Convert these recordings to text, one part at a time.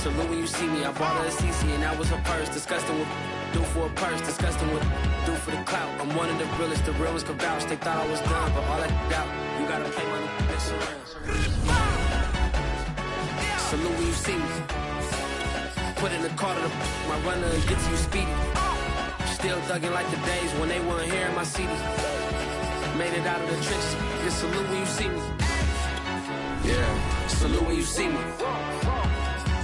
Salute when you see me. I bought her a CC and that was her purse. Disgusting what do for a purse. Disgusting what do for the clout. I'm one of the realest. The real ones can vouch. They thought I was done, but all that out. You gotta play my bitch around. Salute when you see me. Put in the car to my runner and get to you speedy. Still thugging like the days when they weren't hearing my CD. Made it out of the trenches. Just salute when you see me. Yeah, salute when you see me.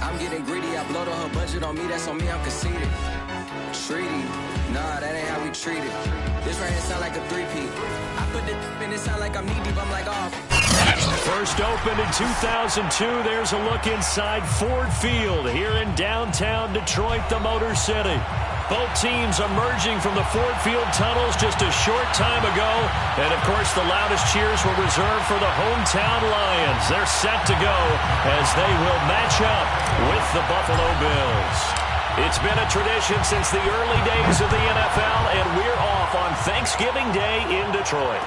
I'm getting greedy, I blowed on her budget on me, that's on me, I'm conceited. Treaty, nah, that ain't how we treat it. This right here sound like a three-peat. I put it in, it sound like I'm knee-deep, I'm like, oh. First opened in 2002, there's a look inside Ford Field here in downtown Detroit, the Motor City. Both teams emerging from the Ford Field tunnels just a short time ago. And, of course, the loudest cheers were reserved for the hometown Lions. They're set to go as they will match up with the Buffalo Bills. It's been a tradition since the early days of the NFL, and we're off on Thanksgiving Day in Detroit.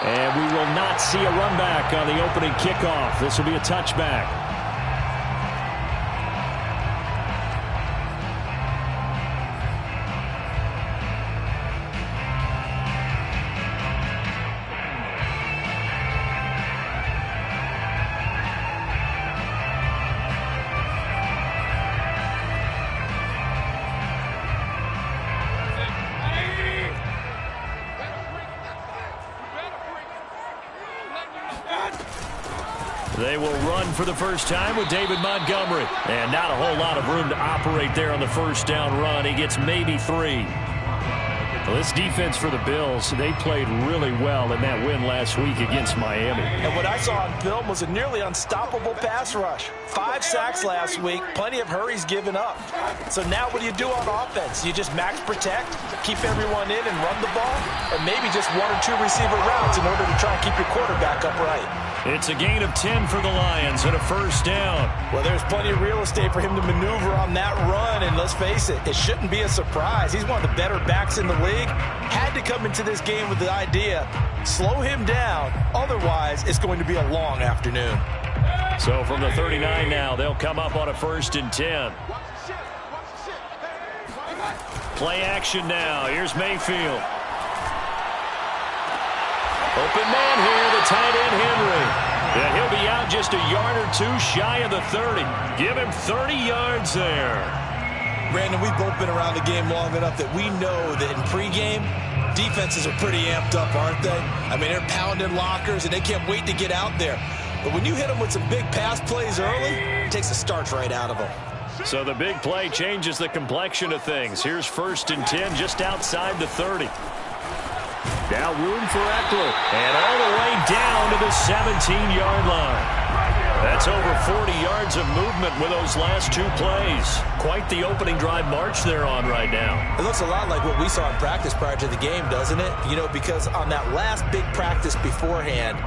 And we will not see a run back on the opening kickoff. This will be a touchback. They will run for the first time with David Montgomery. And not a whole lot of room to operate there on the first down run. He gets maybe 3. Well, this defense for the Bills, they played really well in that win last week against Miami. And what I saw on film was a nearly unstoppable pass rush. 5 sacks last week, plenty of hurries given up. So now what do you do on offense? You just max protect, keep everyone in and run the ball, or maybe just 1 or 2 receiver routes in order to try and keep your quarterback upright. It's a gain of 10 for the Lions and a first down. Well, there's plenty of real estate for him to maneuver on that run, and let's face it, it shouldn't be a surprise. He's one of the better backs in the league. Had to come into this game with the idea, slow him down, otherwise it's going to be a long afternoon. So from the 39 now, they'll come up on a 1st and 10. Play action now. Here's Mayfield. Open man here, the tight end Henry. And he'll be out just a yard or 2 shy of the 30. Give him 30 yards there. Brandon, we've both been around the game long enough that we know that in pregame, defenses are pretty amped up, aren't they? I mean, they're pounding lockers, and they can't wait to get out there. But when you hit them with some big pass plays early, it takes the starch right out of them. So the big play changes the complexion of things. Here's 1st and 10 just outside the 30. Now room for Eckler, and all the way down to the 17-yard line. That's over 40 yards of movement with those last 2 plays. Quite the opening drive march they're on right now. It looks a lot like what we saw in practice prior to the game, doesn't it? You know, because on that last big practice beforehand,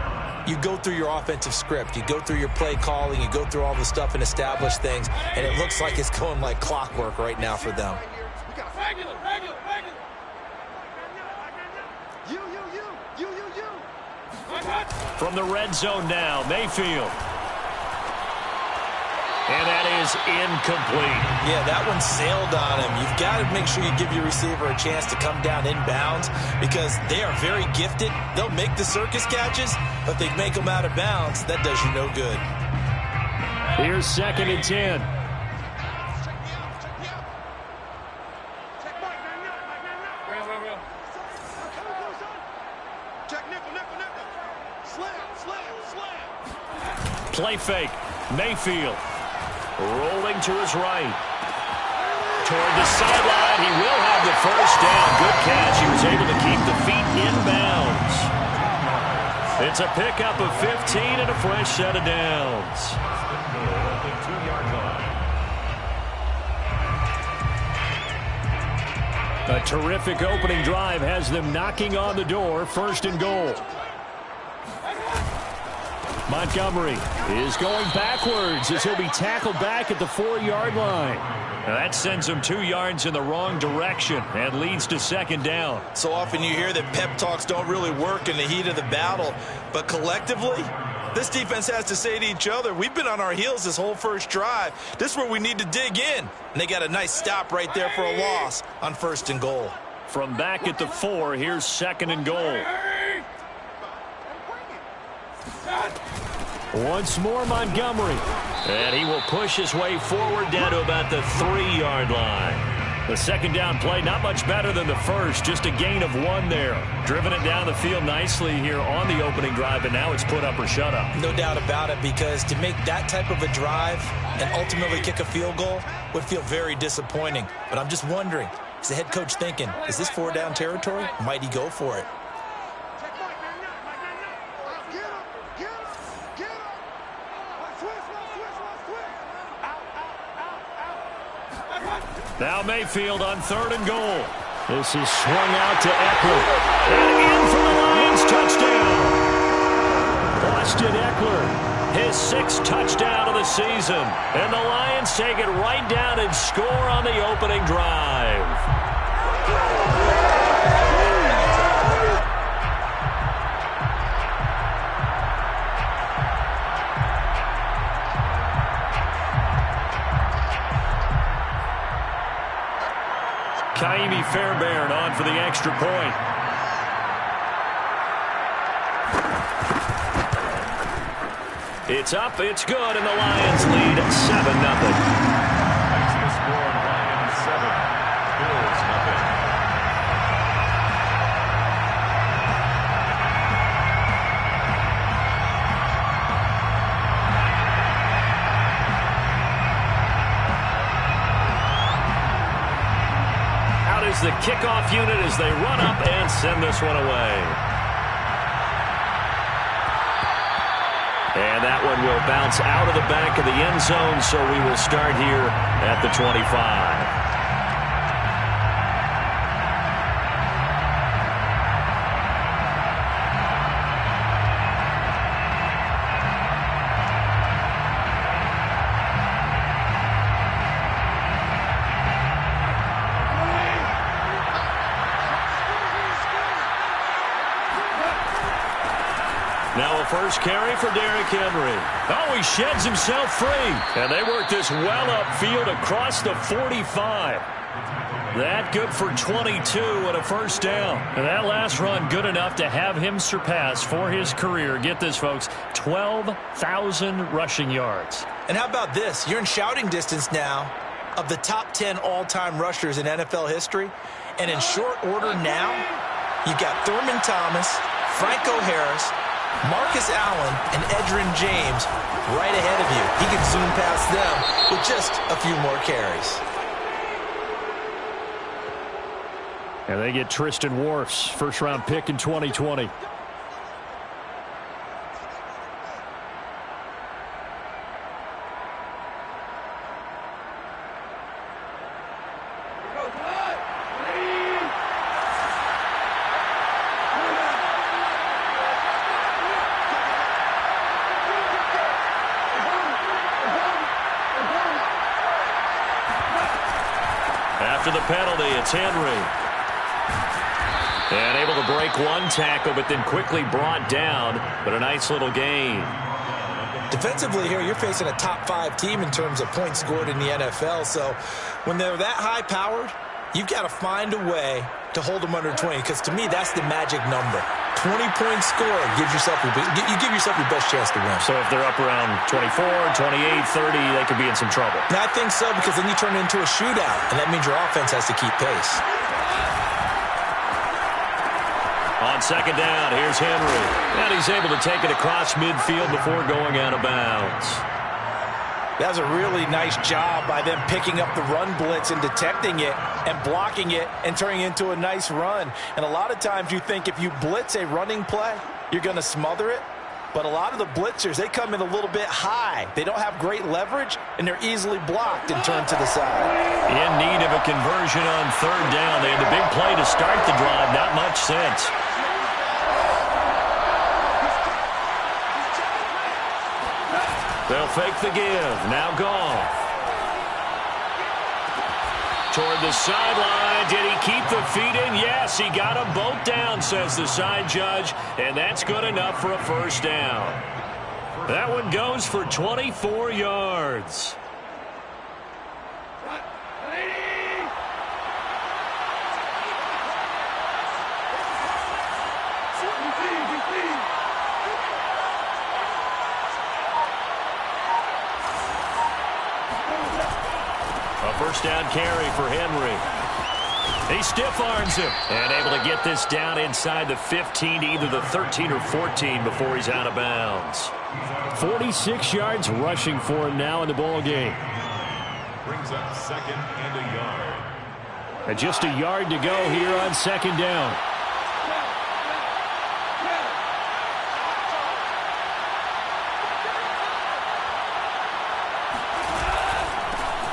you go through your offensive script. You go through your play calling. You go through all the stuff and establish things. And it looks like it's going like clockwork right now for them. From the red zone now, Mayfield. And that is incomplete. Yeah, that one sailed on him. You've got to make sure you give your receiver a chance to come down inbounds because they are very gifted. They'll make the circus catches, but they make them out of bounds. That does you no good. Here's 2nd and 10. Play fake. Mayfield rolling to his right. Toward the sideline. He will have the first down. Good catch. He was able to keep the feet in bounds. It's a pickup of 15 and a fresh set of downs. A terrific opening drive has them knocking on the door. 1st and goal. Montgomery is going backwards as he'll be tackled back at the 4-yard line. Now that sends him 2 yards in the wrong direction and leads to 2nd down. So often you hear that pep talks don't really work in the heat of the battle, but collectively, This defense has to say to each other, we've been on our heels this whole first drive. This is where we need to dig in. And they got a nice stop right there for a loss on 1st and goal. From back at the 4, here's 2nd and goal. Once more Montgomery. And he will push his way forward down to about the 3-yard line. The 2nd down play, not much better than the first, just a gain of 1 there. Driven it down the field nicely here on the opening drive, and now it's put up or shut up. No doubt about it, because to make that type of a drive and ultimately kick a field goal would feel very disappointing. But I'm just wondering, is the head coach thinking, is this 4-down territory? Might he go for it? Now Mayfield on 3rd and goal. This is swung out to Eckler. And in for the Lions touchdown. Austin Eckler, his 6th touchdown of the season. And the Lions take it right down and score on the opening drive. Kaimi Fairbairn on for the extra point. It's up, it's good, and the Lions lead 7-0. The kickoff unit as they run up and send this one away. And that one will bounce out of the back of the end zone, so we will start here at the 25. Now a first carry for Derrick Henry. Oh, he sheds himself free. And they work this well upfield across the 45. That good for 22 and a first down. And that last run good enough to have him surpass for his career, get this folks, 12,000 rushing yards. And how about this? You're in shouting distance now of the top 10 all-time rushers in NFL history. And in short order now, you've got Thurman Thomas, Franco Harris, Marcus Allen, and Edgerrin James right ahead of you. He can zoom past them with just a few more carries. And they get Tristan Wirfs, first-round pick in 2020. After the penalty, it's Henry. And able to break one tackle, but then quickly brought down. But a nice little gain. Defensively here, you're facing a top 5 team in terms of points scored in the NFL. So when they're that high-powered, you've got to find a way to hold them under 20. Because to me, that's the magic number. 20 points scored gives yourself you give yourself your best chance to win. So if they're up around 24, 28, 30, they could be in some trouble. And I think so, because then you turn it into a shootout, and that means your offense has to keep pace. On second down, here's Henry. And he's able to take it across midfield before going out of bounds. That was a really nice job by them picking up the run blitz and detecting it and blocking it and turning it into a nice run. And a lot of times you think if you blitz a running play, you're going to smother it. But a lot of the blitzers, they come in a little bit high. They don't have great leverage, and they're easily blocked and turned to the side. In need of a conversion on third down. They had the big play to start the drive. Not much sense. They'll fake the give. Now Goff. Toward the sideline. Did he keep the feet in? Yes, he got them both down, says the side judge. And that's good enough for a first down. That one goes for 24 yards. A first down carry for Henry. He stiff arms him and able to get this down inside the 15 to either the 13 or 14 before he's out of bounds. 46 yards rushing for him now in the ball game. Brings up second and a yard. And just a yard to go here on second down.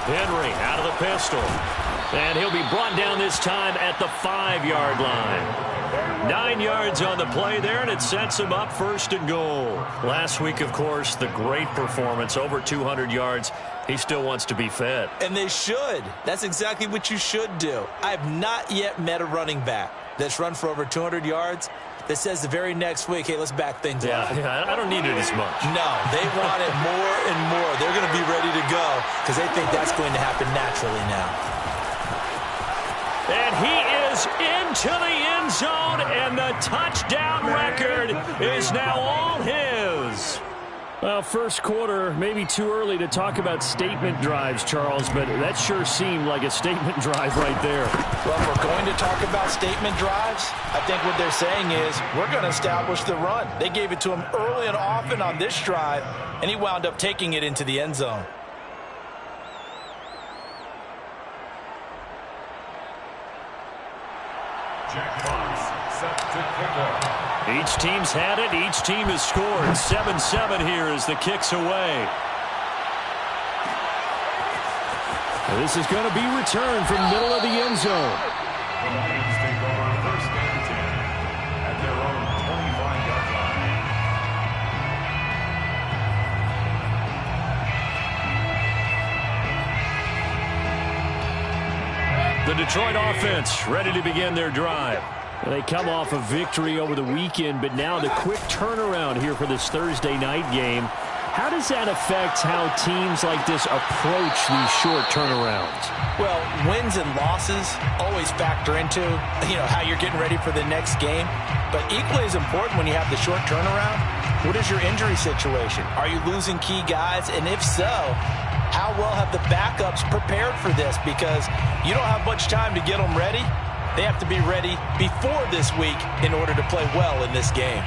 Henry out of the pistol. And he'll be brought down this time at the 5-yard line. 9 yards on the play there, and it sets him up first and goal. Last week, of course, the great performance, over 200 yards. He still wants to be fed. And they should. That's exactly what you should do. I have not yet met a running back that's run for over 200 yards that says the very next week, hey, let's back things up. Yeah, I don't need it as much. No, they want it more and more. They're going to be ready to go because they think that's going to happen naturally now. And he is into the end zone, and the touchdown record is now all his. Well, first quarter, maybe too early to talk about statement drives, Charles, but that sure seemed like a statement drive right there. Well, if we're going to talk about statement drives, I think what they're saying is we're going to establish the run. They gave it to him early and often on this drive, and he wound up taking it into the end zone. Each team's had it. Each team has scored. 7-7 here as the kick's away. This is going to be returned from middle of the end zone. The Lions take over first and 10 at their own 25-yard line. The Detroit offense ready to begin their drive. They come off a victory over the weekend, but now the quick turnaround here for this Thursday night game. How does that affect how teams like this approach these short turnarounds? Well, wins and losses always factor into, how you're getting ready for the next game. But equally as important when you have the short turnaround, what is your injury situation? Are you losing key guys? And if so, how well have the backups prepared for this? Because you don't have much time to get them ready. They have to be ready before this week in order to play well in this game.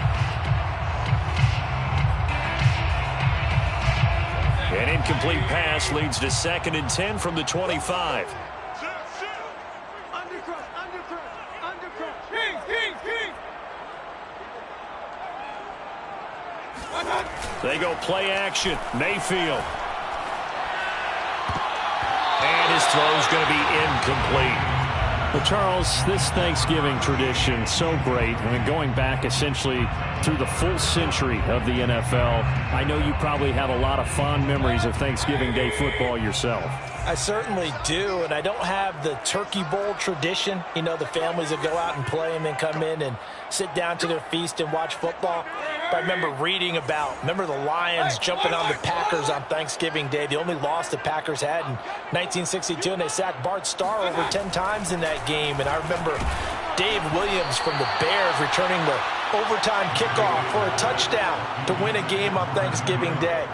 An incomplete pass leads to 2nd and 10 from the 25. They go play action. Mayfield. And his throw's going to be incomplete. Well, Charles, this Thanksgiving tradition, so great. I mean, going back essentially through the full century of the NFL, I know you probably have a lot of fond memories of Thanksgiving Day football yourself. I certainly do, and I don't have the Turkey Bowl tradition. The families that go out and play and then come in and sit down to their feast and watch football. But I remember reading remember the Lions jumping on the Packers on Thanksgiving Day. The only loss the Packers had in 1962, and they sacked Bart Starr over 10 times in that game. And I remember Dave Williams from the Bears returning the overtime kickoff for a touchdown to win a game on Thanksgiving Day.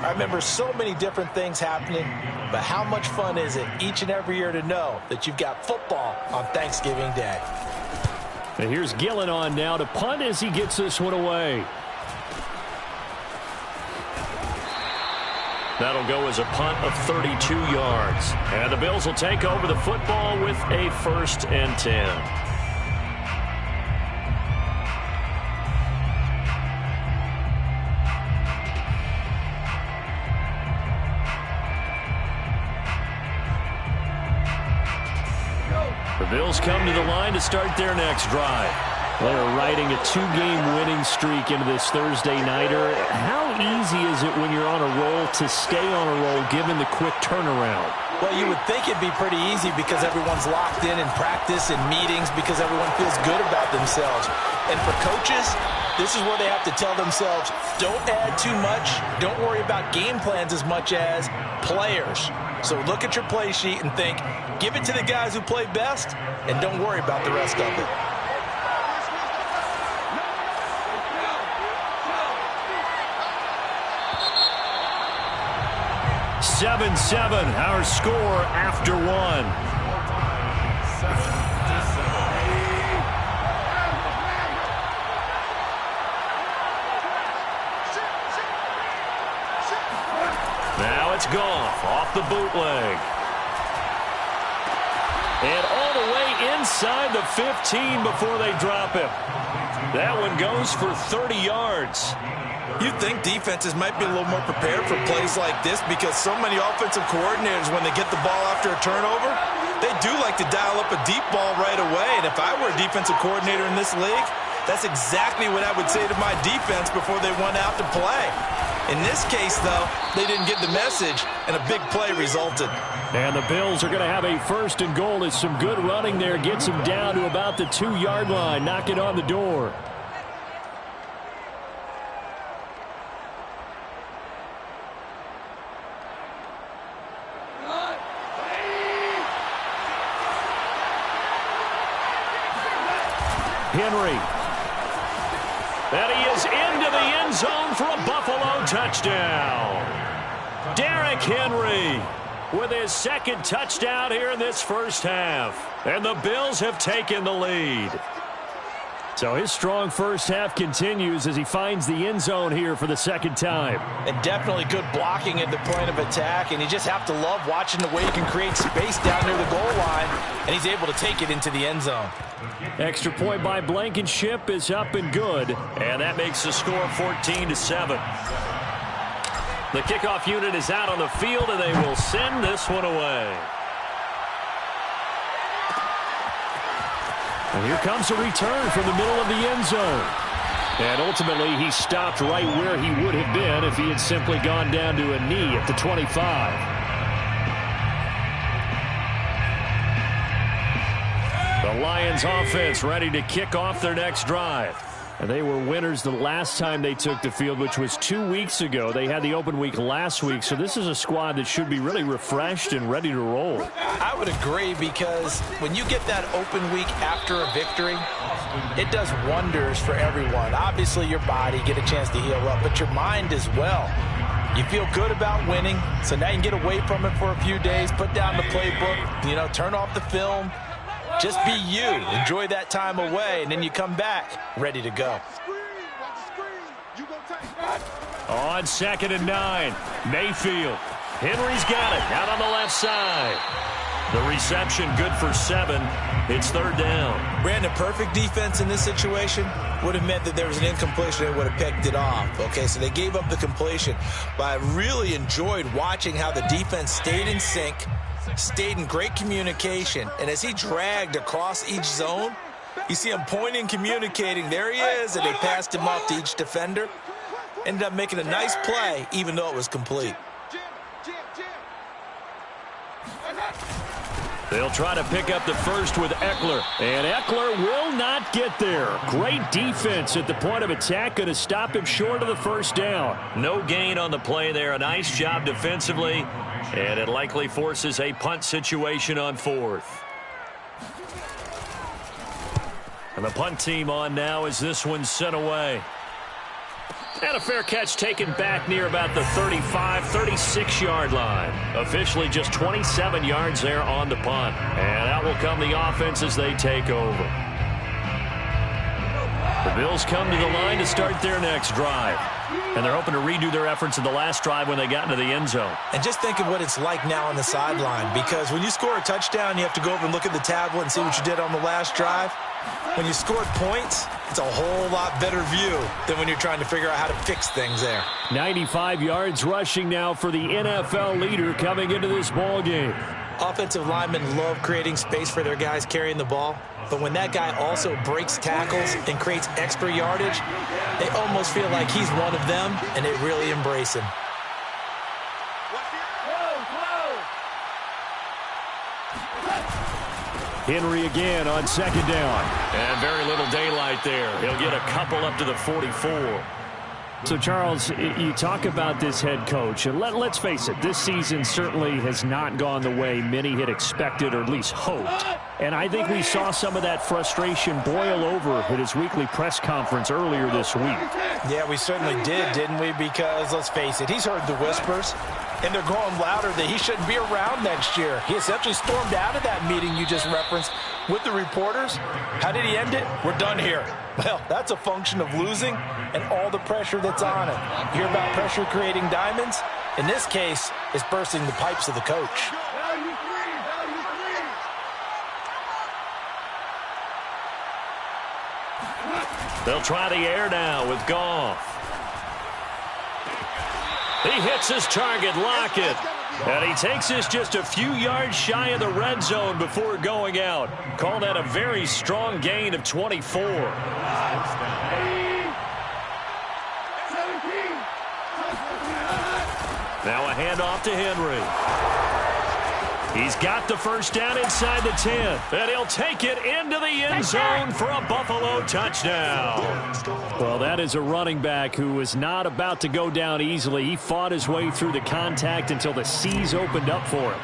I remember so many different things happening, but how much fun is it each and every year to know that you've got football on Thanksgiving Day? And here's Gillen on now to punt as he gets this one away. That'll go as a punt of 32 yards. And the Bills will take over the football with a 1st and 10. The Bills come to the line to start their next drive. They're riding a 2-game winning streak into this Thursday nighter. How easy is it when you're on a roll to stay on a roll given the quick turnaround? Well, you would think it'd be pretty easy because everyone's locked in practice and meetings because everyone feels good about themselves. And for coaches, this is where they have to tell themselves, don't add too much. Don't worry about game plans as much as players. So look at your play sheet and think, give it to the guys who play best, and don't worry about the rest of it. Seven, our score after one. Now it's Goff off the bootleg. And all the way inside the 15 before they drop him. That one goes for 30 yards. You'd think defenses might be a little more prepared for plays like this because so many offensive coordinators, when they get the ball after a turnover, they do like to dial up a deep ball right away. And if I were a defensive coordinator in this league, that's exactly what I would say to my defense before they went out to play. In this case, though, they didn't get the message, and a big play resulted. And the Bills are going to have a 1st and goal. It's some good running there. Gets them down to about the 2-yard line. Knock it on the door. Henry. And he is into the end zone for a Buffalo touchdown. Derrick Henry with his 2nd touchdown here in this first half. And the Bills have taken the lead. So his strong first half continues as he finds the end zone here for the 2nd time. And definitely good blocking at the point of attack, and you just have to love watching the way he can create space down near the goal line, and he's able to take it into the end zone. Extra point by Blankenship is up and good, and that makes the score 14-7. The kickoff unit is out on the field, and they will send this one away. And here comes a return from the middle of the end zone. And ultimately, he stopped right where he would have been if he had simply gone down to a knee at the 25. The Lions offense ready to kick off their next drive. And they were winners the last time they took the field, which was 2 weeks ago. They had the open week last week, so this is a squad that should be really refreshed and ready to roll. I would agree, because when you get that open week after a victory, it does wonders for everyone. Obviously, your body, get a chance to heal up, but your mind as well. You feel good about winning, so now you can get away from it for a few days, put down the playbook, turn off the film. Just be you. Enjoy that time away, and then you come back ready to go. On 2nd and 9, Mayfield. Henry's got it out on the left side. The reception good for 7. It's 3rd down. Brandon, perfect defense in this situation would have meant that there was an incompletion. They would have picked it off. Okay, so they gave up the completion. But I really enjoyed watching how the defense stayed in sync, stayed in great communication, and as he dragged across each zone, you see him pointing, communicating. There he is, and they passed him off to each defender. Ended up making a nice play, even though it was complete. They'll try to pick up the first with Eckler. And Eckler will not get there. Great defense at the point of attack. Going to stop him short of the first down. No gain on the play there. A nice job defensively. And it likely forces a punt situation on 4th. And the punt team on now as this one's sent away. And a fair catch taken back near about the 35, 36-yard line. Officially just 27 yards there on the punt. And out will come the offense as they take over. The Bills come to the line to start their next drive. And they're hoping to redo their efforts in the last drive when they got into the end zone. And just think of what it's like now on the sideline, because when you score a touchdown, you have to go over and look at the tablet and see what you did on the last drive. When you scored points, it's a whole lot better view than when you're trying to figure out how to fix things there. 95 yards rushing now for the NFL leader coming into this ball game. Offensive linemen love creating space for their guys carrying the ball, but when that guy also breaks tackles and creates extra yardage, they almost feel like he's one of them, and they really embrace him. Henry again on second down. And very little daylight there. He'll get a couple up to the 44. So, Charles, you talk about this head coach, and let's face it, this season certainly has not gone the way many had expected or at least hoped. And I think we saw some of that frustration boil over at his weekly press conference earlier this week. Yeah, we certainly did, didn't we? Because, let's face it, he's heard the whispers, and they're growing louder that he shouldn't be around next year. He essentially stormed out of that meeting you just referenced with the reporters. How did he end it? We're done here. Well, that's a function of losing and all the pressure that's on it. You hear about pressure creating diamonds? In this case, it's bursting the pipes of the coach. They'll try the air now with Goff. He hits his target, Lockett. And he takes this just a few yards shy of the red zone before going out. Call that a very strong gain of 24. Now a handoff to Henry. He's got the first down inside the 10. And he'll take it into the end zone for a Buffalo touchdown. Well, that is a running back who was not about to go down easily. He fought his way through the contact until the seas opened up for him.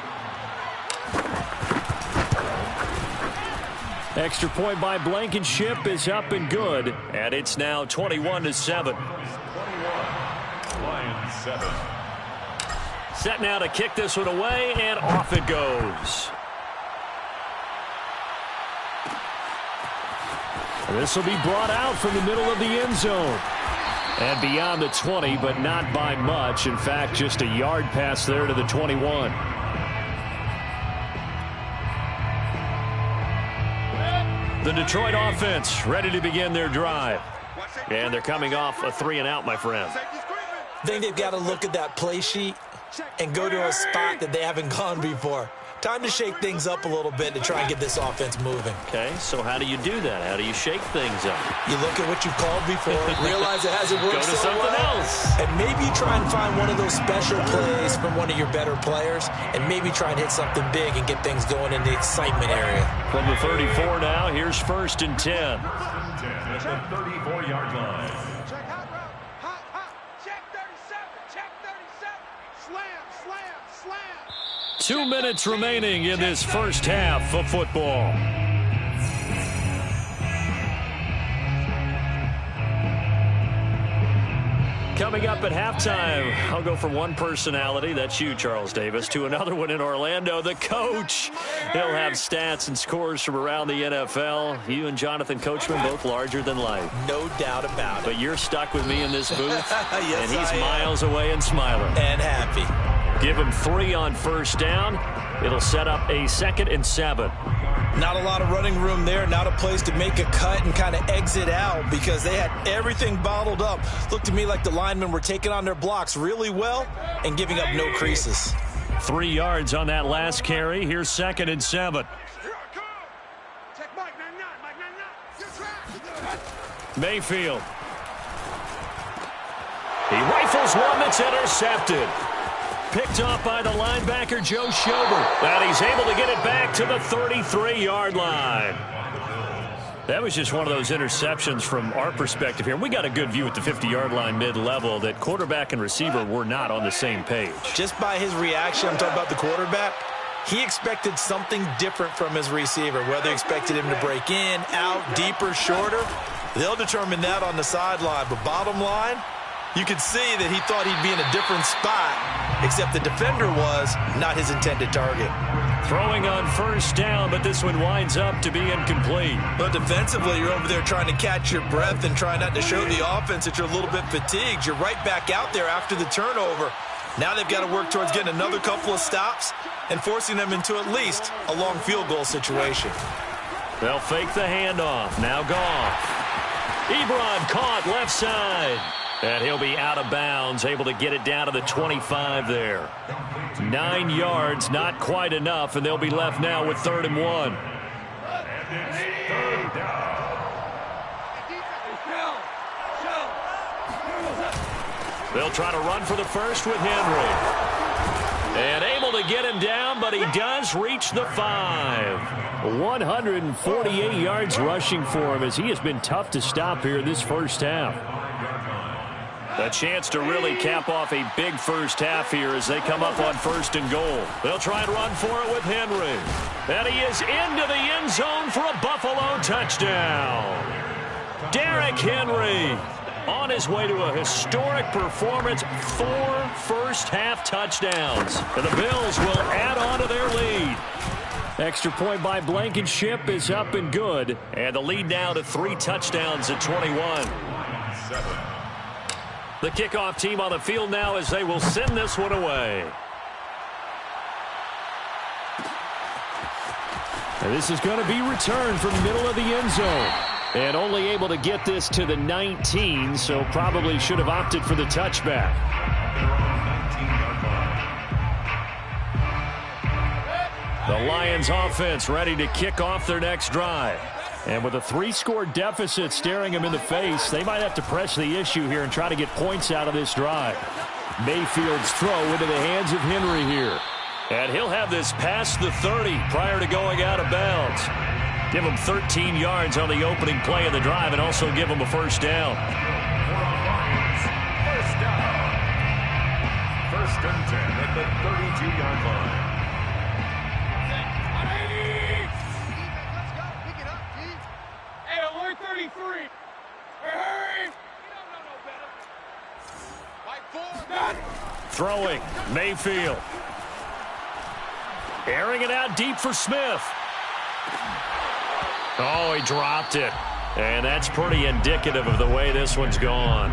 Extra point by Blankenship is up and good. And it's now 21-7. 21, Lions 7. Set now to kick this one away, and off it goes. This will be brought out from the middle of the end zone. And beyond the 20, but not by much. In fact, just a yard pass there to the 21. The Detroit offense ready to begin their drive. And they're coming off a 3-and-out, my friend. I think they've got to look at that play sheet and go to a spot that they haven't gone before. Time to shake things up a little bit to try and get this offense moving. Okay, so how do you do that? How do you shake things up? You look at what you've called before, realize it hasn't worked Go to something else. and maybe you try and find one of those special plays from one of your better players, and maybe try and hit something big and get things going in the excitement area. From the 34 now, here's 1st and 10. 10 at the 34-yard line. Check hot route. Hot. Check 37. Check 37. Slam. 2 minutes remaining in this first half of football. Coming up at halftime, I'll go from one personality, that's you, Charles Davis, to another one in Orlando, the coach. He'll have stats and scores from around the NFL. You and Jonathan Coachman, both larger than life. No doubt about it. But you're stuck with me in this booth, Yes, and he's I am. miles away and smiling. And happy. Give him 3 on first down. It'll set up a 2nd and 7. Not a lot of running room there, not a place to make a cut and kind of exit out because they had everything bottled up. Looked to me like the linemen were taking on their blocks really well and giving up no creases. 3 yards on that last carry. Here's 2nd and 7. Check Mike 99. Mike 99. You're trash. Mayfield. He rifles one that's intercepted. Picked off by the linebacker, Joe Schobert. And he's able to get it back to the 33-yard line. That was just one of those interceptions from our perspective here. We got a good view at the 50-yard line mid-level that quarterback and receiver were not on the same page. Just by his reaction, I'm talking about the quarterback, he expected something different from his receiver, whether he expected him to break in, out, deeper, shorter. They'll determine that on the sideline. But bottom line, you could see that he thought he'd be in a different spot, except the defender was not his intended target. Throwing on first down, but this one winds up to be incomplete. But defensively, you're over there trying to catch your breath and try not to show the offense that you're a little bit fatigued. You're right back out there after the turnover. Now they've got to work towards getting another couple of stops and forcing them into at least a long field goal situation. They'll fake the handoff. Now Goff. Ebron caught left side. And he'll be out of bounds, able to get it down to the 25 there. 9 yards, not quite enough, and they'll be left now with 3rd and 1. And it's 3rd down. They'll try to run for the first with Henry. And able to get him down, but he does reach the 5. 148 yards rushing for him as he has been tough to stop here this first half. A chance to really cap off a big first half here as they come up on 1st and goal. They'll try and run for it with Henry. And he is into the end zone for a Buffalo touchdown. Derrick Henry on his way to a historic performance, 4 first-half touchdowns. And the Bills will add on to their lead. Extra point by Blankenship is up and good. And the lead now to 3 touchdowns at 21. The kickoff team on the field now as they will send this one away. And this is going to be returned from the middle of the end zone. And only able to get this to the 19, so probably should have opted for the touchback. The Lions offense ready to kick off their next drive. And with a 3-score deficit staring them in the face, they might have to press the issue here and try to get points out of this drive. Mayfield's throw into the hands of Henry here. And he'll have this past the 30 prior to going out of bounds. Give him 13 yards on the opening play of the drive and also give him a first down. First and 10 at the 32-yard line. Hey, alert 33. Hey! Throwing, Mayfield. Airing it out deep for Smith. Oh, he dropped it. And that's pretty indicative of the way this one's gone.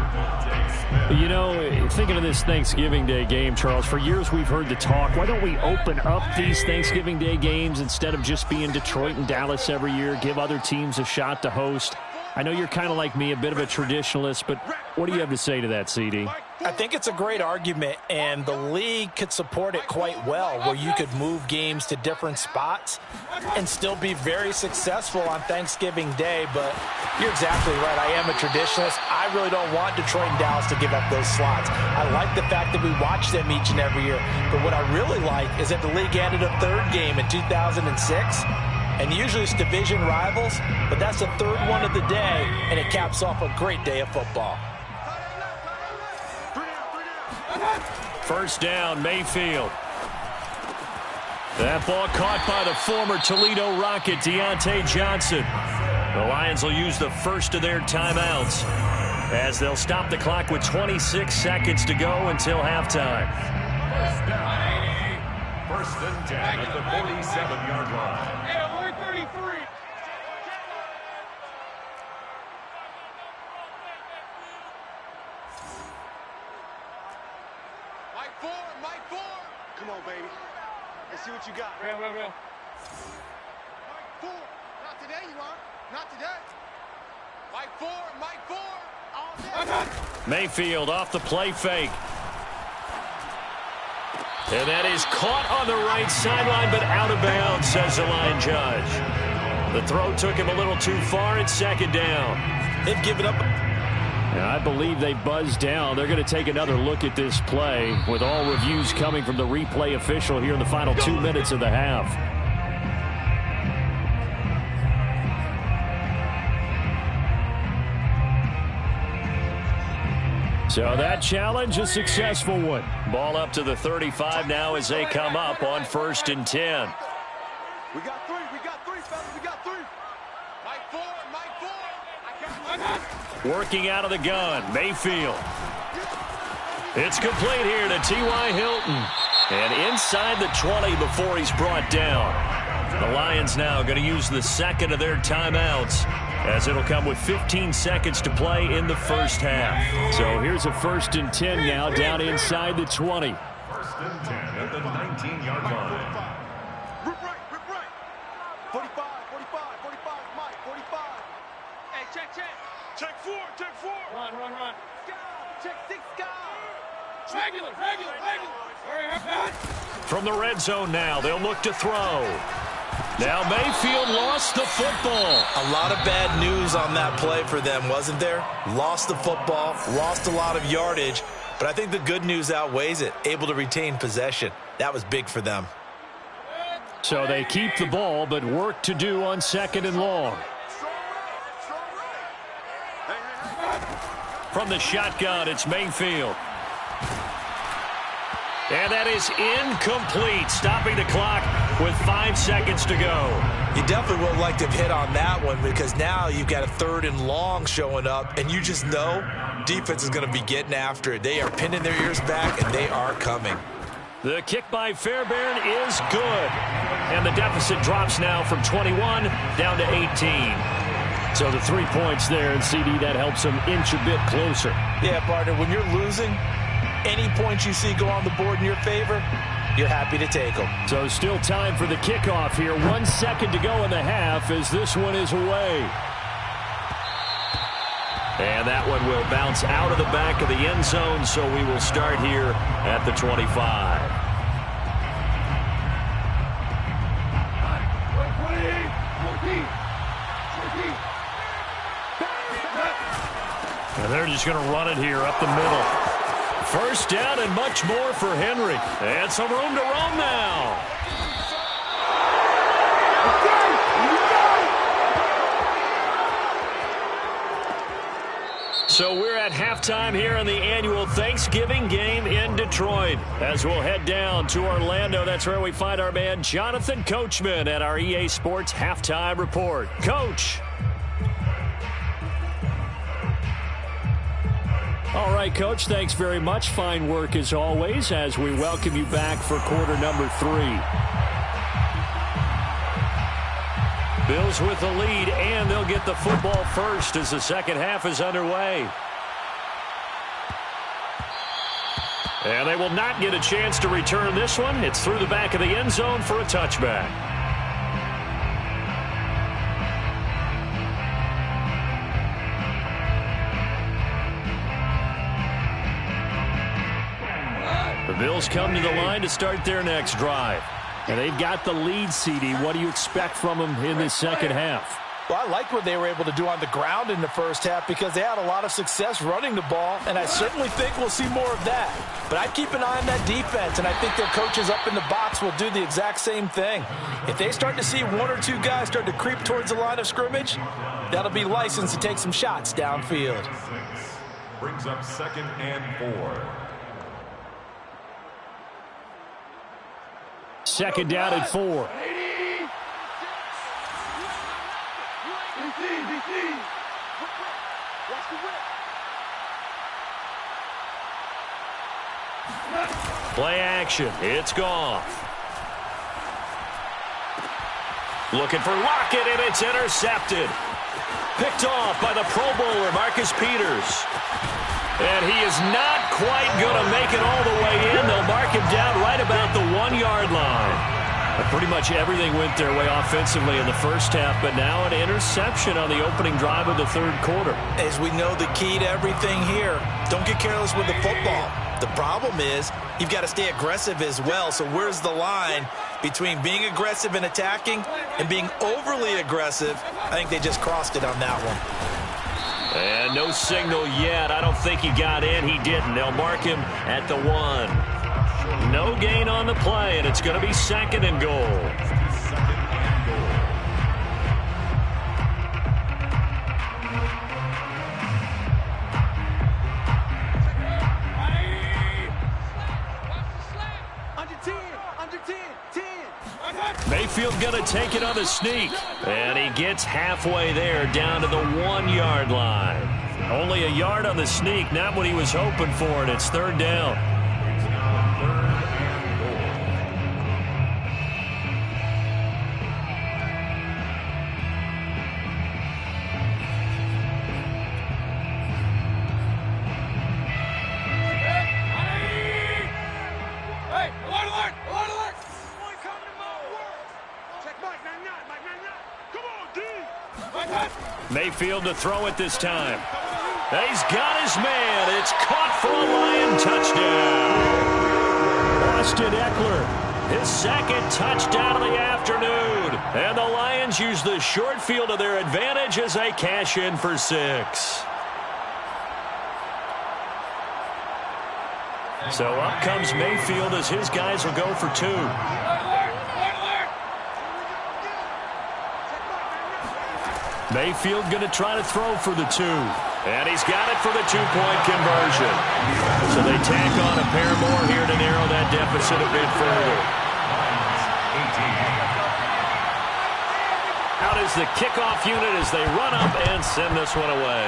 You know, thinking of this Thanksgiving Day game, Charles, for years we've heard the talk, why don't we open up these Thanksgiving Day games instead of just being Detroit and Dallas every year, give other teams a shot to host? I know you're kind of like me, a bit of a traditionalist, but what do you have to say to that, CD? I think it's a great argument, and the league could support it quite well, where you could move games to different spots and still be very successful on Thanksgiving Day. But you're exactly right. I am a traditionalist. I really don't want Detroit and Dallas to give up those slots. I like the fact that we watch them each and every year. But what I really like is that the league added a 3rd game in 2006. And usually it's division rivals, but that's the 3rd one of the day, and it caps off a great day of football. First down, Mayfield. That ball caught by the former Toledo Rocket, Deontay Johnson. The Lions will use the first of their timeouts as they'll stop the clock with 26 seconds to go until halftime. First and 10 at the 47-yard line. Hey, alert 33. Mike 4. Come on, baby. Let's see what you got. Real. Mike 4. Not today, you are. Not today. Mike 4. All day. Mayfield off the play fake. And that is caught on the right sideline, but out of bounds, says the line judge. The throw took him a little too far. It's 2nd down. They've given up. And I believe they buzzed down. They're going to take another look at this play with all reviews coming from the replay official here in the final 2 minutes of the half. So that challenge, a successful one. Ball up to the 35 now as they come up on 1st and 10. We got 3, fellas. We got 3. Mike 4. I got Working out of the gun, Mayfield. It's complete here to T.Y. Hilton. And inside the 20 before he's brought down. The Lions now going to use the 2nd of their timeouts, as it'll come with 15 seconds to play in the first half. So here's a 1st and 10 now down inside the 20. 1st and 10 at the 19-yard line. Rip right. 45, Mike, 45. Hey, check. Check 4. Run. Check 6, go. Regular. From the red zone now, they'll look to throw. Now Mayfield lost the football. A lot of bad news on that play for them, wasn't there? Lost the football, lost a lot of yardage. But I think the good news outweighs it. Able to retain possession. That was big for them. So they keep the ball, but work to do on 2nd and long. From the shotgun, it's Mayfield. And that is incomplete, stopping the clock with 5 seconds to go. You definitely would have liked to have hit on that one, because now you've got a 3rd and long showing up, and you just know defense is going to be getting after it. They are pinning their ears back, and they are coming. The kick by Fairbairn is good. And the deficit drops now from 21 down to 18. So the 3 points there, and CD, that helps them inch a bit closer. Yeah, partner, when you're losing, any points you see go on the board in your favor, you're happy to take them. So still time for the kickoff here. 1 second to go in the half as this one is away. And that one will bounce out of the back of the end zone, so we will start here at the 25. And they're just going to run it here up the middle. First down and much more for Henry. And some room to roam now. So we're at halftime here in the annual Thanksgiving game in Detroit. As we'll head down to Orlando, that's where we find our man Jonathan Coachman at our EA Sports Halftime Report. Coach. All right, Coach, thanks very much. Fine work as always as we welcome you back for quarter number 3. Bills with the lead, and they'll get the football first as the second half is underway. And they will not get a chance to return this one. It's through the back of the end zone for a touchback. The Bills come to the line to start their next drive. And they've got the lead, CD. What do you expect from them in this second half? Well, I like what they were able to do on the ground in the first half because they had a lot of success running the ball, and I certainly think we'll see more of that. But I'd keep an eye on that defense, and I think their coaches up in the box will do the exact same thing. If they start to see 1 or 2 guys start to creep towards the line of scrimmage, that'll be licensed to take some shots downfield. Brings up 2nd and 4. Second down at 4. Play action. It's Goff. Looking for Lockett, and it's intercepted. Picked off by the Pro Bowler, Marcus Peters. And he is not quite going to make it all the way in. They'll mark him down right about the 1-yard line. Pretty much everything went their way offensively in the first half, but now an interception on the opening drive of the third quarter. As we know, the key to everything here, don't get careless with the football. The problem is you've got to stay aggressive as well. So where's the line between being aggressive and attacking and being overly aggressive? I think they just crossed it on that one. And no signal yet. I don't think he got in. He didn't. They'll mark him at the 1. No gain on the play, and it's going to be 2nd and goal. Mayfield going to take it on the sneak. And he gets halfway there down to the 1-yard line. Only a yard on the sneak, not what he was hoping for, and it's 3rd down. Mayfield to throw it this time. And he's got his man. It's caught for a Lion touchdown. Austin Eckler, his 2nd touchdown of the afternoon. And the Lions use the short field to their advantage as they cash in for 6. So up comes Mayfield as his guys will go for 2. Mayfield going to try to throw for the 2. And he's got it for the 2-point conversion. So they tack on a pair more here to narrow that deficit a bit further. Out is the kickoff unit as they run up and send this one away.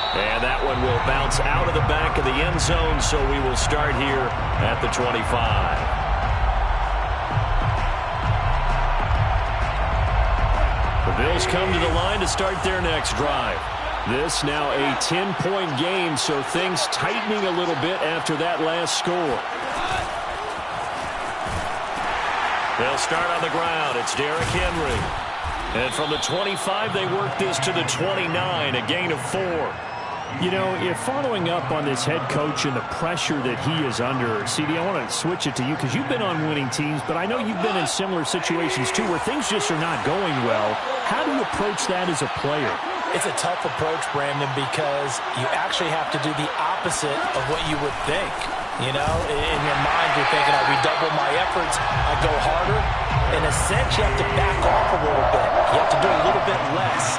And that one will bounce out of the back of the end zone, so we will start here at the 25. The Bills come to the line to start their next drive. This now a 10-point game, so things tightening a little bit after that last score. They'll start on the ground. It's Derrick Henry. And from the 25, they work this to the 29, a gain of 4. You know, if following up on this head coach and the pressure that he is under, CD, I want to switch it to you because you've been on winning teams, but I know you've been in similar situations too where things just are not going well. How do you approach that as a player? It's a tough approach, Brandon, because you actually have to do the opposite of what you would think. You know, in your mind, you're thinking, I redouble my efforts, I go harder. In a sense, you have to back off a little bit. You have to do a little bit less.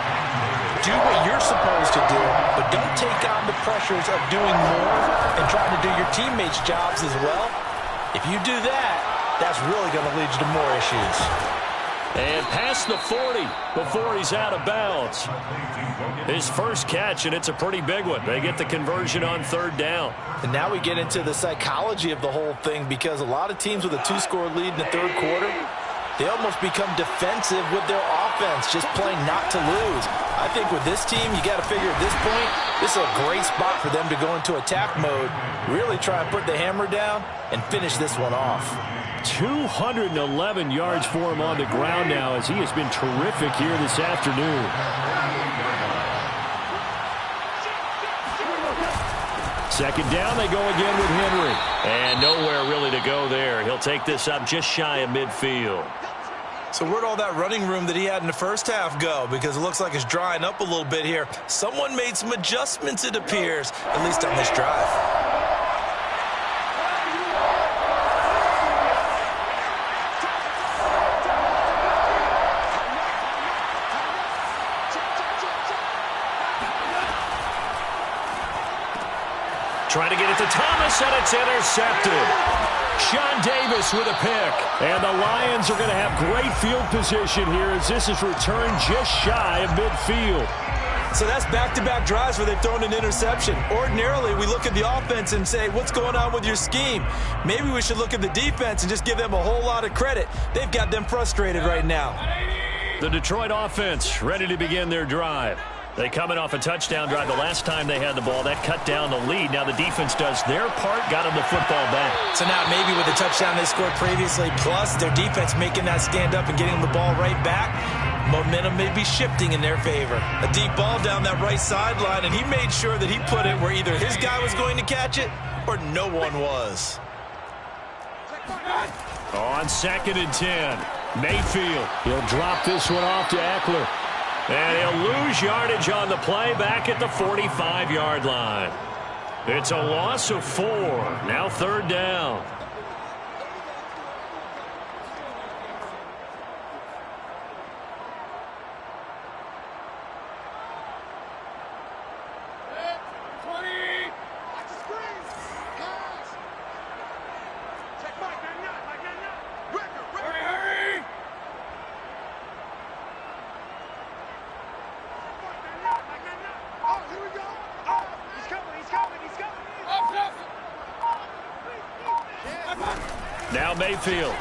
Do what you're supposed to do, but don't take on the pressures of doing more and trying to do your teammates' jobs as well. If you do that, that's really going to lead you to more issues. And past the 40 before he's out of bounds. His first catch, and it's a pretty big one. They get the conversion on 3rd down. And now we get into the psychology of the whole thing, because a lot of teams with a 2-score lead in the 3rd quarter, they almost become defensive with their offense, just playing not to lose. I think with this team, you got to figure at this point, this is a great spot for them to go into attack mode, really try and put the hammer down and finish this one off. 211 yards for him on the ground now as he has been terrific here this afternoon. Second down, they go again with Henry. And nowhere really to go there. He'll take this up just shy of midfield. So where'd all that running room that he had in the first half go? Because it looks like it's drying up a little bit here. Someone made some adjustments, it appears, at least on this drive. Trying to get it to Thomas, and it's intercepted. Sean Davis with a pick. And the Lions are going to have great field position here as this is returned just shy of midfield. So that's back-to-back drives where they've thrown an interception. Ordinarily, we look at the offense and say, what's going on with your scheme? Maybe we should look at the defense and just give them a whole lot of credit. They've got them frustrated right now. The Detroit offense ready to begin their drive. They coming off a touchdown drive the last time they had the ball. That cut down the lead. Now the defense does their part, got them the football back. So now maybe with the touchdown they scored previously, plus their defense making that stand up and getting them the ball right back, momentum may be shifting in their favor. A deep ball down that right sideline, and he made sure that he put it where either his guy was going to catch it or no one was. On 2nd and 10, Mayfield. He'll drop this one off to Eckler. And he'll lose yardage on the play back at the 45-yard line. It's a loss of 4. Now 3rd down. Now Mayfield.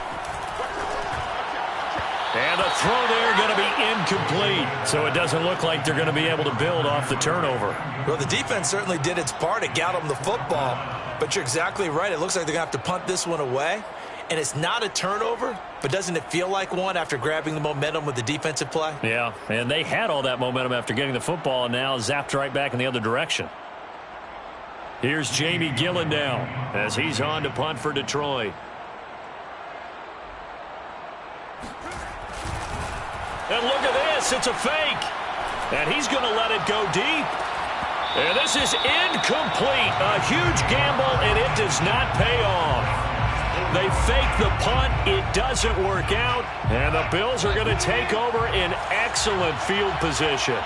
And the throw there going to be incomplete. So it doesn't look like they're going to be able to build off the turnover. Well, the defense certainly did its part. It got them the football. But you're exactly right. It looks like they're going to have to punt this one away. And it's not a turnover, but doesn't it feel like one after grabbing the momentum with the defensive play? Yeah, and they had all that momentum after getting the football and now zapped right back in the other direction. Here's Jamie Gillen now as he's on to punt for Detroit. And look at this, it's a fake. And he's going to let it go deep. And this is incomplete. A huge gamble, and it does not pay off. They fake the punt. It doesn't work out. And the Bills are going to take over in excellent field position.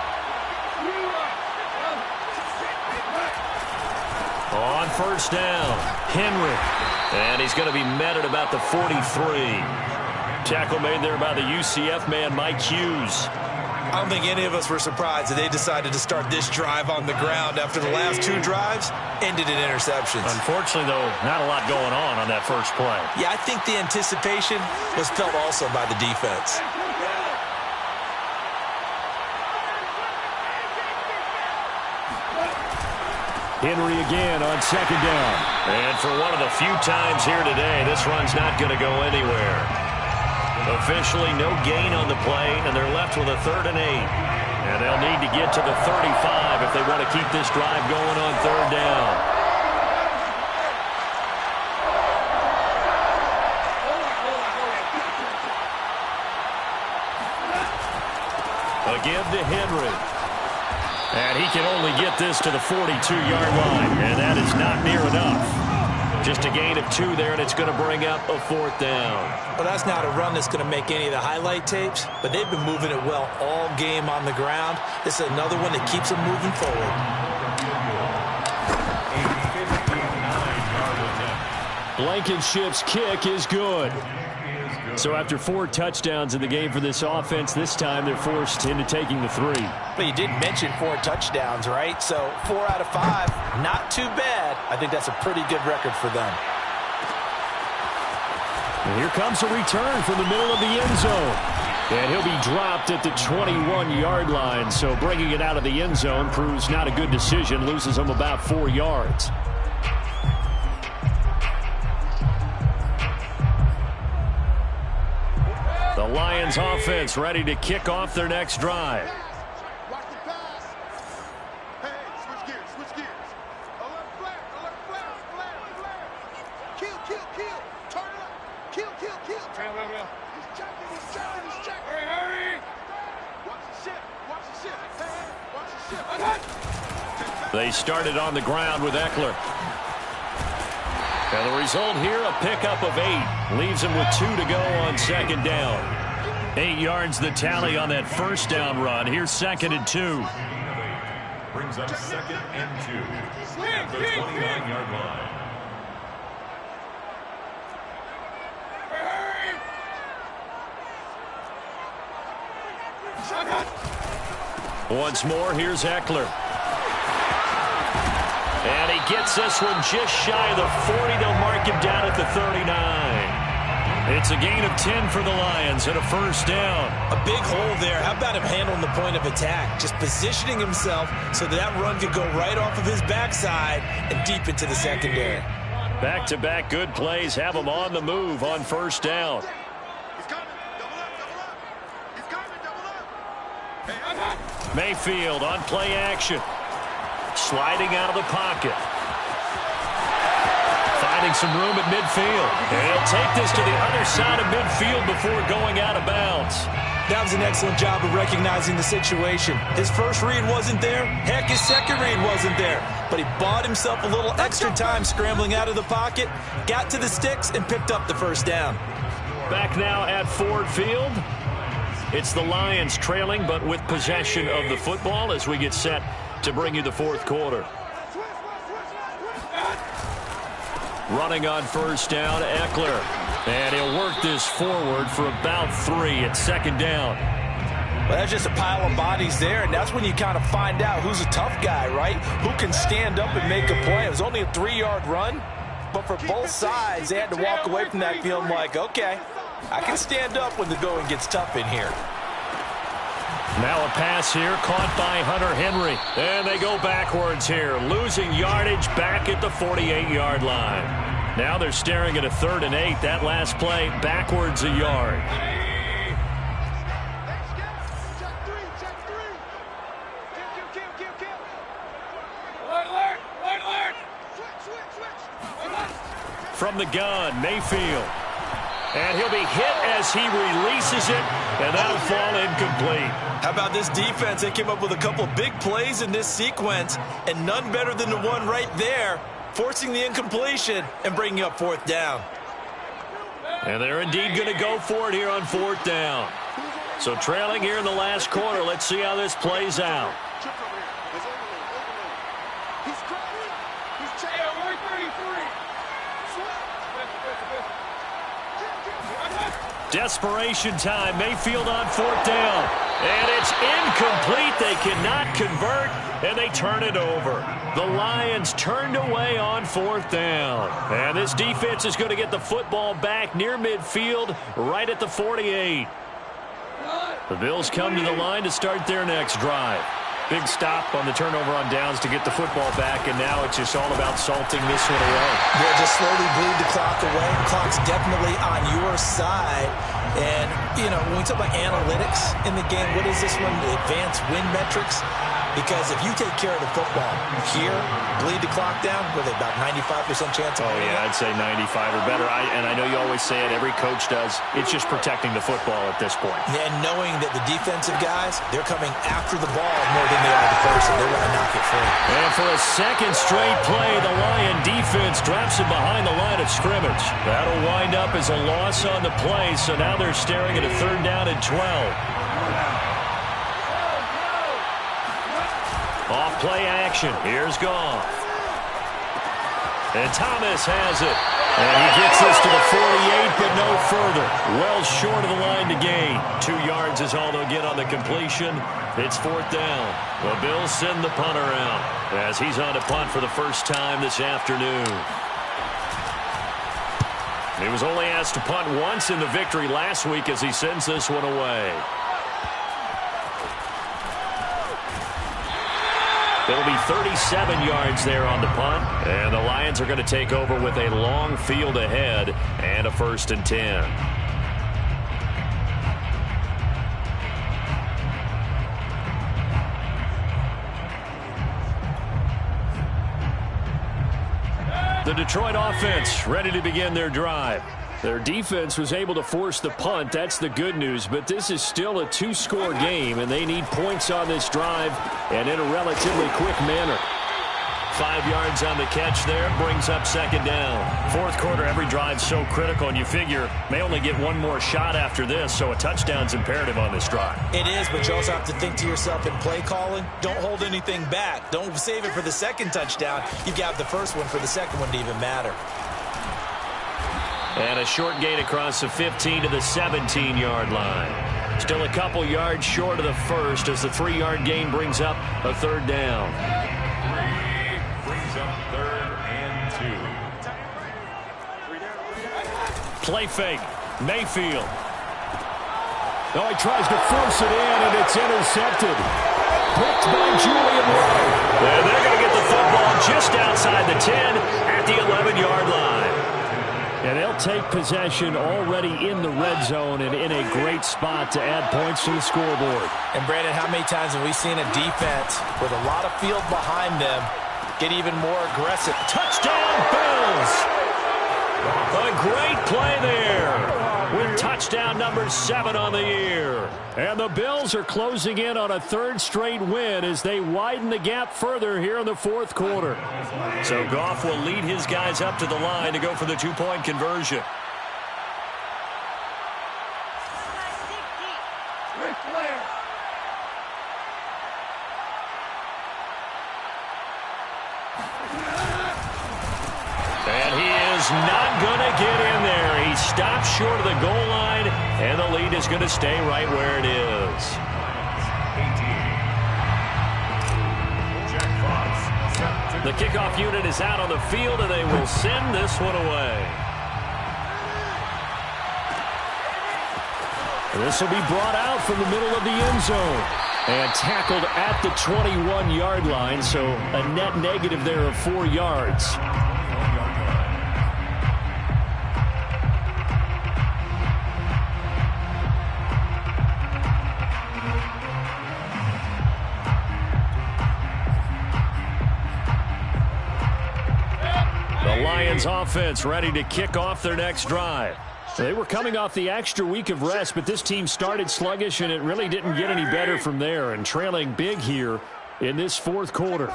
On first down, Henry. And he's going to be met at about the 43. Tackle made there by the UCF man, Mike Hughes. I don't think any of us were surprised that they decided to start this drive on the ground after the last two drives ended in interceptions. Unfortunately, though, not a lot going on that first play. Yeah, I think the anticipation was felt also by the defense. Henry again on second down. And for one of the few times here today, this run's not going to go anywhere. Officially no gain on the play, and they're left with a 3rd and 8. And they'll need to get to the 35 if they want to keep this drive going on 3rd down. A give to Henry. And he can only get this to the 42-yard line, and that is not near enough. Just a gain of 2 there, and it's going to bring up a 4th down. Well, that's not a run that's going to make any of the highlight tapes, but they've been moving it well all game on the ground. This is another one that keeps them moving forward. Blankenship's kick is good. So after 4 touchdowns in the game for this offense, this time they're forced into taking the 3. But you did mention 4 touchdowns, right? So 4 out of 5, not too bad. I think that's a pretty good record for them. And here comes a return from the middle of the end zone. And he'll be dropped at the 21-yard line. So bringing it out of the end zone proves not a good decision. Loses him about 4 yards. The Lions offense ready to kick off their next drive. Watch the pass. Hey, switch gears. Alert flare. Kill. Turn it up. Kill. He's checking. Hurry. Watch the ship. Hey, watch the ship. They started on the ground with Eckler. And the result here, a pickup of 8. Leaves him with 2 to go on second down. 8 yards the tally on that first down run. Here's 2nd and 2. Brings up 2nd and 2 at the 29-yard line. Once more, here's Eckler. And he gets this one just shy of the 40. They'll mark him down at the 39. It's a gain of 10 for the Lions and a first down. A big hole there. How about him handling the point of attack? Just positioning himself so that run could go right off of his backside and deep into the secondary. Back-to-back good plays have him on the move on first down. He's coming. Double up. He's coming. Double up. Hey, Mayfield on play action. Sliding out of the pocket. Finding some room at midfield. And he'll take this to the other side of midfield before going out of bounds. That was an excellent job of recognizing the situation. His first read wasn't there. Heck, his second read wasn't there. But he bought himself a little extra time scrambling out of the pocket, got to the sticks, and picked up the first down. Back now at Ford Field. It's the Lions trailing, but with possession of the football as we get set to bring you the 4th quarter. Running on first down, Eckler. And he'll work this forward for about 3 at second down. Well, that's just a pile of bodies there, and that's when you kind of find out who's a tough guy, right? Who can stand up and make a play. It was only a 3-yard run, but for both sides, they had to walk away from that feeling like, okay, I can stand up when the going gets tough in here. Now a pass here caught by Hunter Henry. And they go backwards here, losing yardage back at the 48-yard line. Now they're staring at a 3rd and 8. That last play backwards a yard. check three. Kill. Alert. Switch. From the gun, Mayfield. And he'll be hit as he releases it, and that'll fall incomplete. How about this defense? They came up with a couple big plays in this sequence, and none better than the one right there, forcing the incompletion and bringing up 4th down. And they're indeed going to go for it here on 4th down. So trailing here in the last quarter. Let's see how this plays out. Desperation time. Mayfield on 4th down. And it's incomplete. They cannot convert, and they turn it over. The Lions turned away on 4th down. And this defense is going to get the football back near midfield, right at the 48. The Bills come to the line to start their next drive. Big stop on the turnover on downs to get the football back, and now it's just all about salting this one away. Yeah, just slowly bleed the clock away. The clock's definitely on your side. And, you know, when we talk about analytics in the game, what is this one? The advanced win metrics? Because if you take care of the football here, bleed the clock down, with about 95% chance of winning. I'd say 95 or better. And I know you always say it, every coach does. It's just protecting the football at this point. And knowing that the defensive guys, they're coming after the ball more than they are the person. They're going to knock it free. And for a second straight play, the Lion defense drops it behind the line of scrimmage. That'll wind up as a loss on the play, so now they're staring at a 3rd down and 12. Off play action. Here's Goff. And Thomas has it. And he gets this to the 48, but no further. Well short of the line to gain. 2 yards is all they'll get on the completion. It's 4th down. The Bills send the punter out as he's on to punt for the first time this afternoon. He was only asked to punt once in the victory last week as he sends this one away. It'll be 37 yards there on the punt. And the Lions are going to take over with a long field ahead and a 1st and 10. The Detroit offense ready to begin their drive. Their defense was able to force the punt. That's the good news. But this is still a 2-score game, and they need points on this drive and in a relatively quick manner. 5 yards on the catch there. Brings up 2nd down. 4th quarter, every drive's so critical, and you figure may only get one more shot after this, so a touchdown's imperative on this drive. It is, but you also have to think to yourself in play calling, don't hold anything back. Don't save it for the 2nd touchdown. You've got the first one for the 2nd one to even matter. And a short gain across the 15 to the 17-yard line. Still a couple yards short of the first as the 3-yard gain brings up a 3rd down. Brings up 3rd and 2. Play fake. Mayfield. Oh, he tries to force it in, and it's intercepted. Picked by Julian Wright. And they're going to get the football just outside the 10 at the 11-yard line. And they'll take possession already in the red zone and in a great spot to add points to the scoreboard. And, Brandon, how many times have we seen a defense with a lot of field behind them get even more aggressive? Touchdown, Bills! A great play there with touchdown number 7 on the year. And the Bills are closing in on a 3rd straight win as they widen the gap further here in the 4th quarter. So Goff will lead his guys up to the line to go for the 2-point conversion. And he is not going to get in there. He stops short of the goal line, and the lead is going to stay right where it is. 18. The kickoff unit is out on the field, and they will send this one away. This will be brought out from the middle of the end zone and tackled at the 21-yard line, so a net negative there of 4 yards. The Lions offense ready to kick off their next drive. They were coming off the extra week of rest, but this team started sluggish, and it really didn't get any better from there, and trailing big here in this fourth quarter.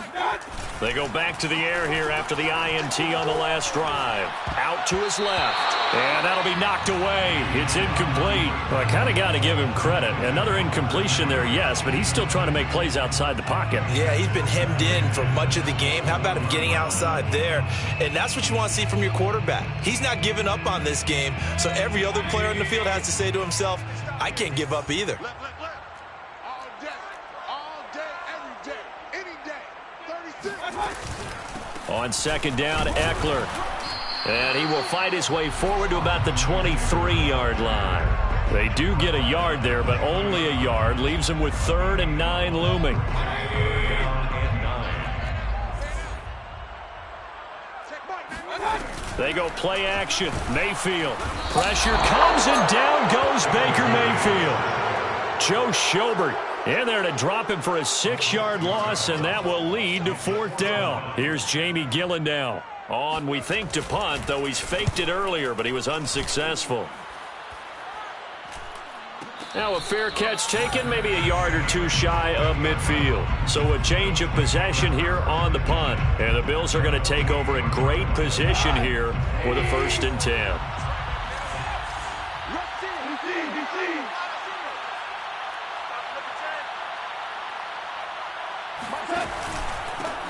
They go back to the air here after the INT on the last drive. Out to his left. And that'll be knocked away. It's incomplete. Well, I kind of got to give him credit. Another incompletion there, yes, but he's still trying to make plays outside the pocket. Yeah, he's been hemmed in for much of the game. How about him getting outside there? And that's what you want to see from your quarterback. He's not giving up on this game, so every other player in the field has to say to himself, I can't give up either. On second down, Eckler. And he will fight his way forward to about the 23-yard line. They do get a yard there, but only a yard. Leaves him with 3rd and 9 looming. They go play action. Mayfield. Pressure comes, and down goes Baker Mayfield. Joe Schobert in there to drop him for a 6-yard loss, and that will lead to 4th down. Here's Jamie Gillen now. On, we think, to punt, though he's faked it earlier, but he was unsuccessful. Now a fair catch taken, maybe a yard or two shy of midfield. So a change of possession here on the punt. And the Bills are going to take over in great position here with a 1st and 10.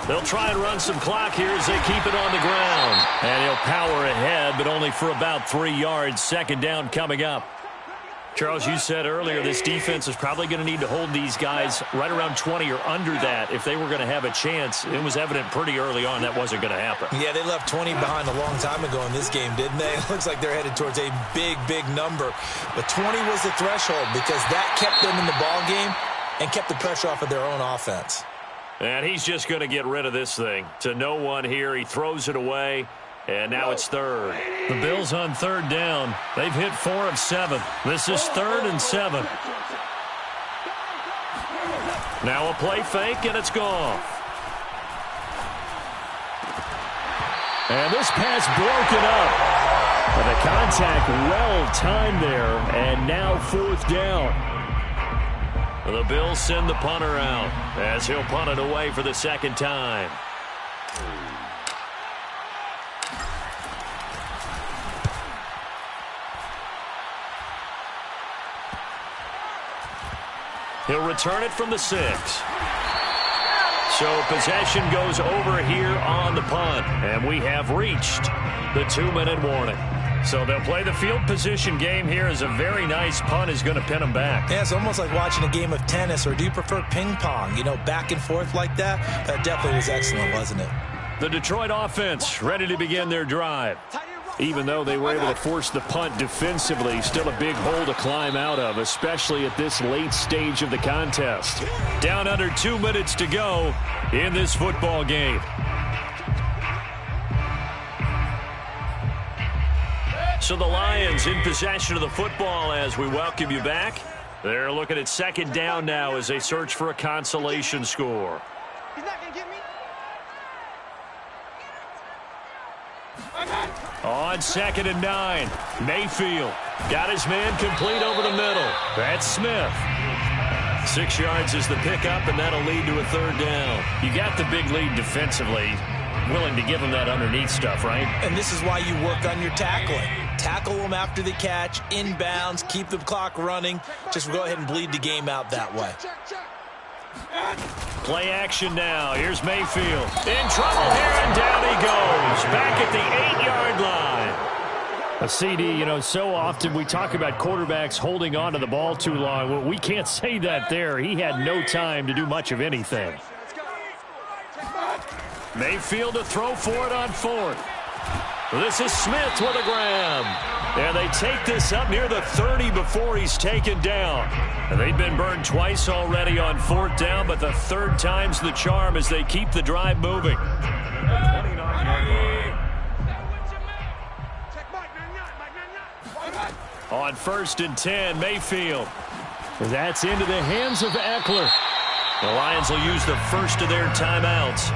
They'll try and run some clock here as they keep it on the ground. And he'll power ahead, but only for about 3 yards. 2nd down coming up. Charles, you said earlier this defense is probably going to need to hold these guys right around 20 or under that if they were going to have a chance. It was evident pretty early on that wasn't going to happen. Yeah, they left 20 behind a long time ago in this game, didn't they? It looks like they're headed towards a big, big number. But 20 was the threshold because that kept them in the ball game and kept the pressure off of their own offense. And he's just going to get rid of this thing. To no one here. He throws it away. And now it's 3rd. The Bills on 3rd down. They've hit 4 of 7. This is 3rd and 7. Now a play fake, and it's gone. And this pass broken up. And the contact well timed there. And now 4th down. The Bills send the punter out as he'll punt it away for the 2nd time. He'll return it from the 6. So possession goes over here on the punt. And we have reached the 2-minute warning. So they'll play the field position game here as a very nice punt is going to pin them back. Yeah, it's almost like watching a game of tennis, or do you prefer ping pong? You know, back and forth like that? That definitely was excellent, wasn't it? The Detroit offense ready to begin their drive. Even though they were able to force the punt defensively, still a big hole to climb out of, especially at this late stage of the contest. Down under 2 minutes to go in this football game. So the Lions in possession of the football as we welcome you back. They're looking at 2nd down now as they search for a consolation score. He's not going to get me. On 2nd and 9, Mayfield got his man complete over the middle. That's Smith. 6 yards is the pickup, and that'll lead to a 3rd down. You got the big lead defensively. Willing to give them that underneath stuff, right? And this is why you work on your tackling. Tackle them after the catch, inbounds, keep the clock running. Just go ahead and bleed the game out that way. Play action now. Here's Mayfield. In trouble here, and down he goes. Back at the 8-yard line. A CD, you know, so often we talk about quarterbacks holding on to the ball too long. Well, we can't say that there. He had no time to do much of anything. Mayfield to throw for it on 4th. This is Smith with a grab. And they take this up near the 30 before he's taken down. And they've been burned twice already on 4th down, but the 3rd time's the charm as they keep the drive moving. 29-yard line. On 1st and 10, Mayfield. That's into the hands of Eckler. The Lions will use the first of their timeouts.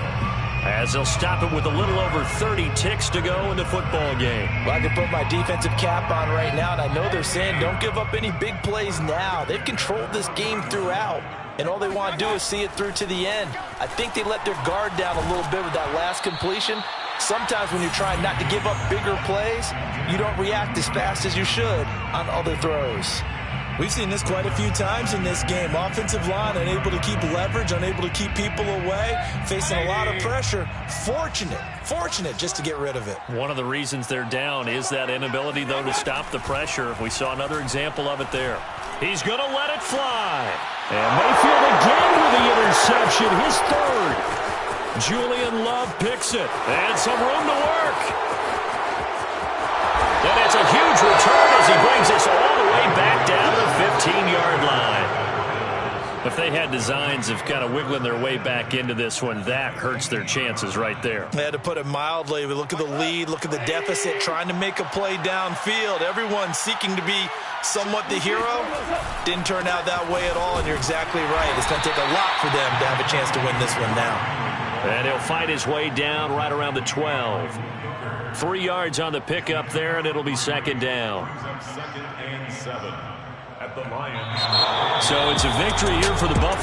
as they'll stop it with a little over 30 ticks to go in the football game. Well, I can put my defensive cap on right now, and I know they're saying don't give up any big plays now. They've controlled this game throughout, and all they want to do is see it through to the end. I think they let their guard down a little bit with that last completion. Sometimes when you're trying not to give up bigger plays, you don't react as fast as you should on other throws. We've seen this quite a few times in this game. Offensive line unable to keep leverage, unable to keep people away, facing a lot of pressure. Fortunate just to get rid of it. One of the reasons they're down is that inability, though, to stop the pressure. We saw another example of it there. He's going to let it fly. And Mayfield again with the interception, his third. Julian Love picks it, and some room to work. And it's a huge return as he brings us all the way back down to the 15-yard line. If they had designs of kind of wiggling their way back into this one, that hurts their chances right there. They had to put it mildly. We look at the lead, look at the deficit, trying to make a play downfield. Everyone seeking to be somewhat the hero. Didn't turn out that way at all, and you're exactly right. It's going to take a lot for them to have a chance to win this one now. And he'll fight his way down right around the 12. 3 yards on the pickup there, and it'll be second down. Second and 7 at the Lions. So it's a victory here for the Buffalo.